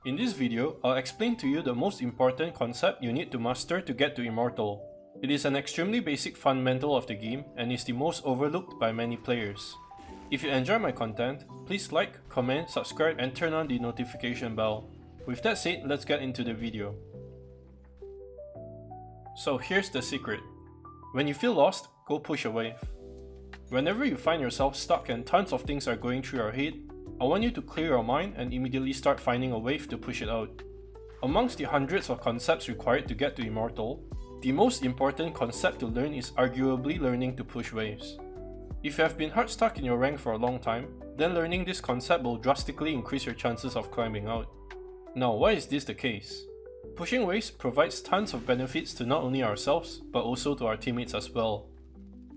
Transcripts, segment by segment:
In this video, I'll explain to you the most important concept you need to master to get to Immortal. It is an extremely basic fundamental of the game and is the most overlooked by many players. If you enjoy my content, please like, comment, subscribe and turn on the notification bell. With that said, let's get into the video. So here's the secret. When you feel lost, go push a wave. Whenever you find yourself stuck and tons of things are going through your head, I want you to clear your mind and immediately start finding a wave to push it out. Amongst the hundreds of concepts required to get to Immortal, the most important concept to learn is arguably learning to push waves. If you have been hard stuck in your rank for a long time, then learning this concept will drastically increase your chances of climbing out. Now, why is this the case? Pushing waves provides tons of benefits to not only ourselves, but also to our teammates as well.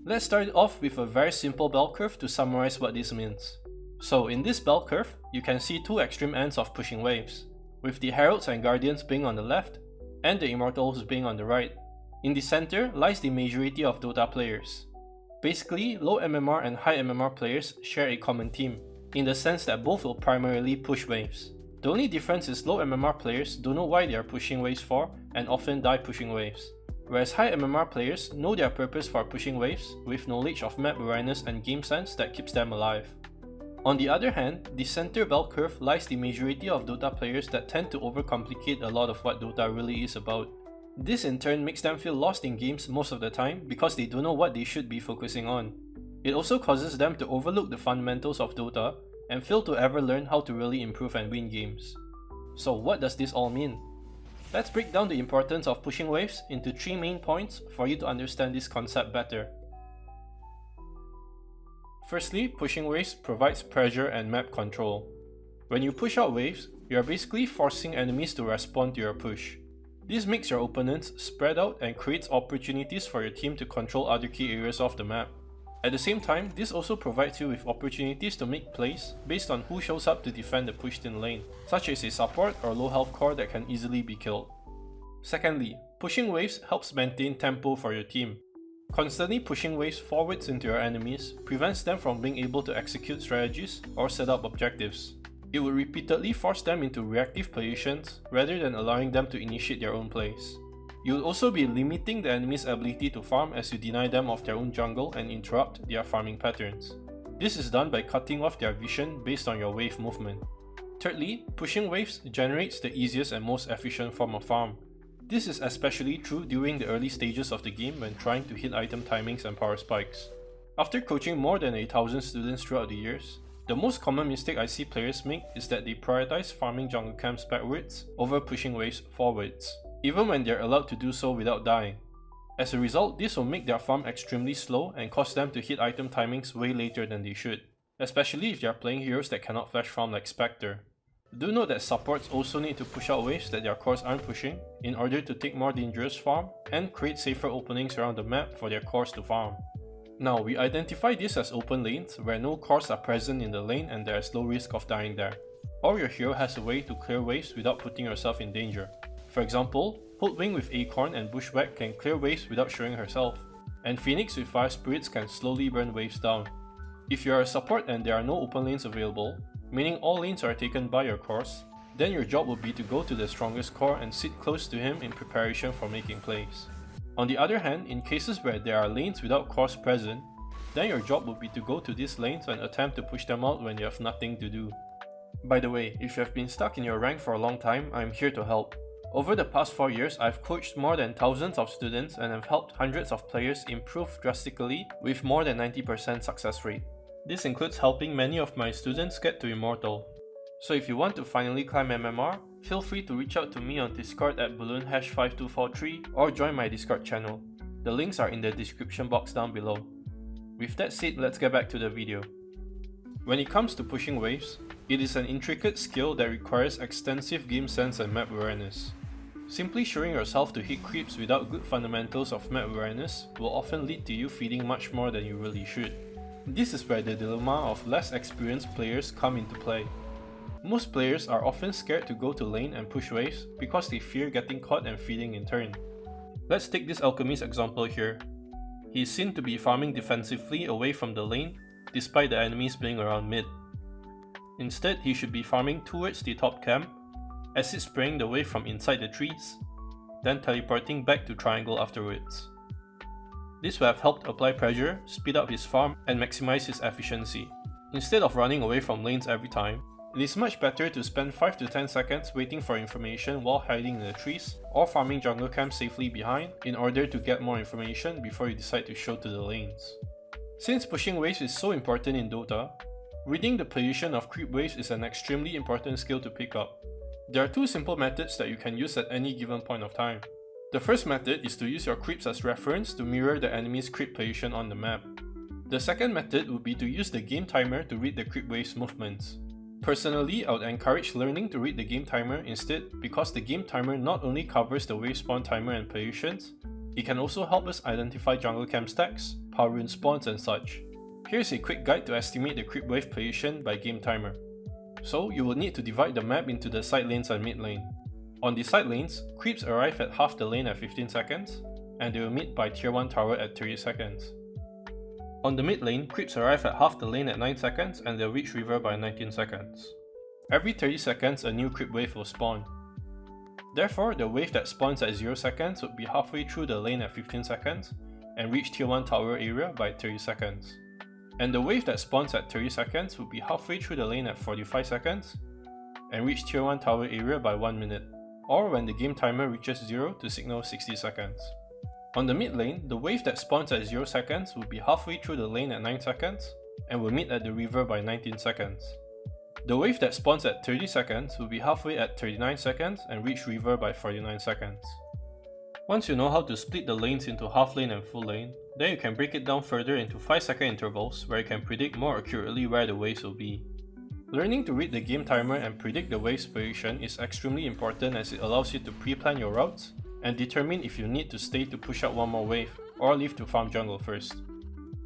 Let's start off with a very simple bell curve to summarize what this means. So in this bell curve, you can see two extreme ends of pushing waves, with the Heralds and Guardians being on the left, and the Immortals being on the right. In the center lies the majority of Dota players. Basically, low MMR and high MMR players share a common theme, in the sense that both will primarily push waves. The only difference is low MMR players don't know why they are pushing waves for and often die pushing waves, whereas high MMR players know their purpose for pushing waves with knowledge of map awareness and game sense that keeps them alive. On the other hand, the center bell curve lies the majority of Dota players that tend to overcomplicate a lot of what Dota really is about. This in turn makes them feel lost in games most of the time because they don't know what they should be focusing on. It also causes them to overlook the fundamentals of Dota and fail to ever learn how to really improve and win games. So what does this all mean? Let's break down the importance of pushing waves into three main points for you to understand this concept better. Firstly, pushing waves provides pressure and map control. When you push out waves, you are basically forcing enemies to respond to your push. This makes your opponents spread out and creates opportunities for your team to control other key areas of the map. At the same time, this also provides you with opportunities to make plays based on who shows up to defend the pushed in lane, such as a support or low health core that can easily be killed. Secondly, pushing waves helps maintain tempo for your team. Constantly pushing waves forwards into your enemies prevents them from being able to execute strategies or set up objectives. It will repeatedly force them into reactive positions rather than allowing them to initiate their own plays. You will also be limiting the enemy's ability to farm as you deny them of their own jungle and interrupt their farming patterns. This is done by cutting off their vision based on your wave movement. Thirdly, pushing waves generates the easiest and most efficient form of farm. This is especially true during the early stages of the game when trying to hit item timings and power spikes. After coaching more than 1,000 students throughout the years, the most common mistake I see players make is that they prioritize farming jungle camps backwards over pushing waves forwards, even when they are allowed to do so without dying. As a result, this will make their farm extremely slow and cause them to hit item timings way later than they should, especially if they are playing heroes that cannot flash farm like Spectre. Do note that supports also need to push out waves that their cores aren't pushing in order to take more dangerous farm and create safer openings around the map for their cores to farm. Now, we identify this as open lanes where no cores are present in the lane and there is low risk of dying there, or your hero has a way to clear waves without putting yourself in danger. For example, Hoodwink with Acorn and Bushwhack can clear waves without showing herself, and Phoenix with Fire Spirits can slowly burn waves down. If you are a support and there are no open lanes available, meaning all lanes are taken by your cores, then your job would be to go to the strongest core and sit close to him in preparation for making plays. On the other hand, in cases where there are lanes without cores present, then your job would be to go to these lanes and attempt to push them out when you have nothing to do. By the way, if you have been stuck in your rank for a long time, I am here to help. Over the past 4 years, I've coached more than thousands of students and have helped hundreds of players improve drastically with more than 90% success rate. This includes helping many of my students get to Immortal. So if you want to finally climb MMR, feel free to reach out to me on Discord at balloon#5243 or join my Discord channel. The links are in the description box down below. With that said, let's get back to the video. When it comes to pushing waves, it is an intricate skill that requires extensive game sense and map awareness. Simply showing yourself to hit creeps without good fundamentals of map awareness will often lead to you feeding much more than you really should. This is where the dilemma of less experienced players come into play. Most players are often scared to go to lane and push waves because they fear getting caught and feeding in turn. Let's take this Alchemist example here. He is seen to be farming defensively away from the lane despite the enemies being around mid. Instead, he should be farming towards the top camp acid spraying the wave from inside the trees, then teleporting back to triangle afterwards. This will have helped apply pressure, speed up his farm, and maximize his efficiency. Instead of running away from lanes every time, it is much better to spend 5 to 10 seconds waiting for information while hiding in the trees or farming jungle camps safely behind in order to get more information before you decide to show to the lanes. Since pushing waves is so important in Dota, reading the position of creep waves is an extremely important skill to pick up. There are two simple methods that you can use at any given point of time. The first method is to use your creeps as reference to mirror the enemy's creep position on the map. The second method would be to use the game timer to read the creep wave's movements. Personally, I would encourage learning to read the game timer instead because the game timer not only covers the wave spawn timer and positions, it can also help us identify jungle camp stacks, power rune spawns and such. Here's a quick guide to estimate the creep wave position by game timer. So you will need to divide the map into the side lanes and mid lane. On the side lanes, creeps arrive at half the lane at 15 seconds, and they will meet by tier 1 tower at 30 seconds. On the mid lane, creeps arrive at half the lane at 9 seconds and they'll reach river by 19 seconds. Every 30 seconds a new creep wave will spawn. Therefore, the wave that spawns at 0 seconds would be halfway through the lane at 15 seconds and reach tier 1 tower area by 30 seconds. And the wave that spawns at 30 seconds would be halfway through the lane at 45 seconds and reach tier 1 tower area by 1 minute, or when the game timer reaches 0 to signal 60 seconds. On the mid lane, the wave that spawns at 0 seconds will be halfway through the lane at 9 seconds and will meet at the river by 19 seconds. The wave that spawns at 30 seconds will be halfway at 39 seconds and reach river by 49 seconds. Once you know how to split the lanes into half lane and full lane, then you can break it down further into 5-second intervals where you can predict more accurately where the waves will be. Learning to read the game timer and predict the wave's position is extremely important as it allows you to pre-plan your routes and determine if you need to stay to push out one more wave or leave to farm jungle first.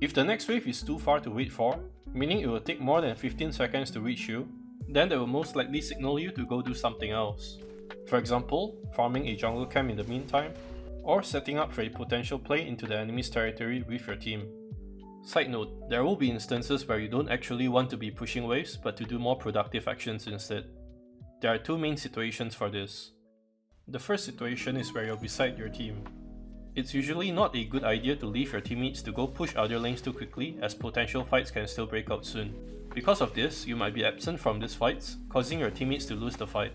If the next wave is too far to wait for, meaning it will take more than 15 seconds to reach you, then they will most likely signal you to go do something else. For example, farming a jungle camp in the meantime, or setting up for a potential play into the enemy's territory with your team. Side note, there will be instances where you don't actually want to be pushing waves but to do more productive actions instead. There are two main situations for this. The first situation is where you're beside your team. It's usually not a good idea to leave your teammates to go push other lanes too quickly as potential fights can still break out soon. Because of this, you might be absent from these fights, causing your teammates to lose the fight.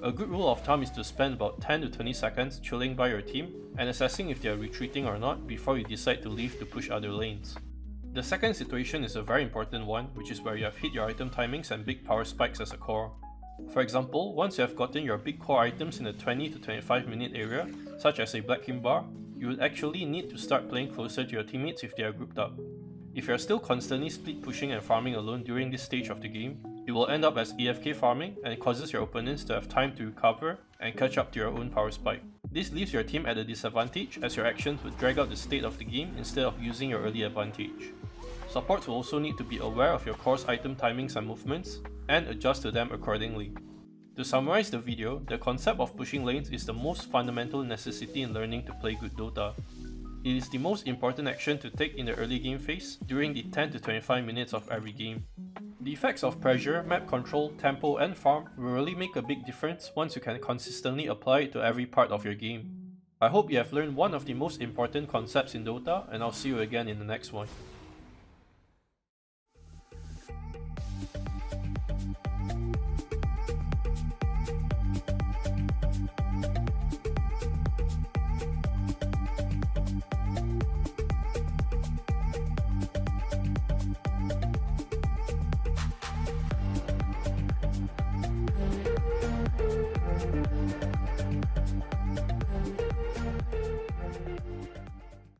A good rule of thumb is to spend about 10 to 20 seconds chilling by your team and assessing if they are retreating or not before you decide to leave to push other lanes. The second situation is a very important one, which is where you have hit your item timings and big power spikes as a core. For example, once you have gotten your big core items in the 20 to 25 minute area, such as a Black Kim bar, you would actually need to start playing closer to your teammates if they are grouped up. If you are still constantly split pushing and farming alone during this stage of the game, it will end up as AFK farming and it causes your opponents to have time to recover and catch up to your own power spike. This leaves your team at a disadvantage as your actions would drag out the state of the game instead of using your early advantage. Supports will also need to be aware of your core's item timings and movements and adjust to them accordingly. To summarize the video, the concept of pushing lanes is the most fundamental necessity in learning to play good Dota. It is the most important action to take in the early game phase during the 10 to 25 minutes of every game. The effects of pressure, map control, tempo and farm will really make a big difference once you can consistently apply it to every part of your game. I hope you have learned one of the most important concepts in Dota and I'll see you again in the next one.